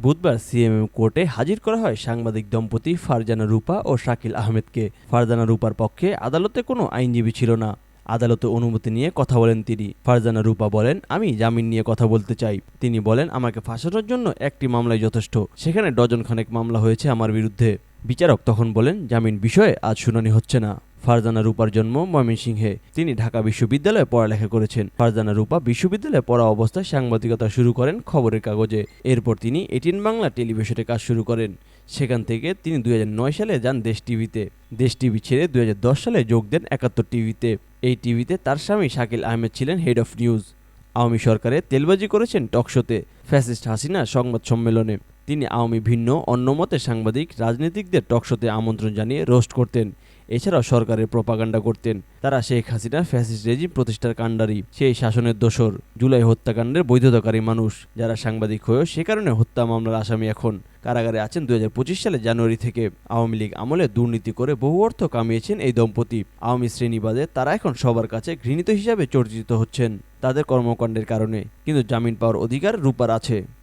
বুধবার সিএমএম কোর্টে হাজির করা হয় সাংবাদিক দম্পতি ফারজানা রূপা ও শাকিল আহমেদকে। ফারজানা রূপার পক্ষে আদালতে কোনো আইনজীবী ছিল না। আদালতে অনুমতি নিয়ে কথা বলেন তিনি। ফারজানা রূপা বলেন, আমি জামিন নিয়ে কথা বলতে চাই। তিনি বলেন, আমাকে ফাঁসানোর জন্য একটি মামলাই যথেষ্ট, সেখানে ডজন খানেক মামলা হয়েছে আমার বিরুদ্ধে। বিচারক তখন বলেন, জামিন বিষয়ে আজ শুনানি হচ্ছে না। ফারজানা রূপার জন্ম ময়মনসিংহে। তিনি ঢাকা বিশ্ববিদ্যালয়ে পড়ালেখা করেছেন। ফারজানা রূপা বিশ্ববিদ্যালয়ে পড়া অবস্থায় সাংবাদিকতা শুরু করেন খবরের কাগজে। এরপর তিনি এটিএন বাংলা টেলিভিশনে কাজ শুরু করেন। সেখান থেকে তিনি 2009 সালে যান দেশ টিভিতে। দেশ টিভি ছেড়ে 2010 সালে যোগ দেন 71 টিভিতে। এই টিভিতে তার স্বামী শাকিল আহমেদ ছিলেন হেড অফ নিউজ। আওয়ামী সরকারে তেলবাজি করেছেন টকশোতে, ফ্যাসিস্ট হাসিনা সংবাদ সম্মেলনে। তিনি আওয়ামী ভিন্ন অন্য মতে সাংবাদিক রাজনীতিকদের টকশোতে আমন্ত্রণ জানিয়ে রোস্ট করতেন। এছাড়াও সরকারের প্রপাগান্ডা করতেন। তারা শেখ হাসিনার ফ্যাসিস্ট রেজিম প্রতিষ্ঠার কাণ্ডারি, সেই শাসনের দোসর, জুলাই হত্যাকাণ্ডের বৈধতাকারী মানুষ, যারা সাংবাদিক হয়েও সে কারণে হত্যা মামলার আসামি এখন কারাগারে আছেন 2025 সালে জানুয়ারি থেকে। আওয়ামী লীগ আমলে দুর্নীতি করে বহু অর্থ কামিয়েছেন এই দম্পতি। আওয়ামী শ্রেণীবাদে তারা এখন সবার কাছে ঘৃণিত হিসাবে চর্চিত হচ্ছেন তাদের কর্মকাণ্ডের কারণে। কিন্তু জামিন পাওয়ার অধিকার রূপার আছে।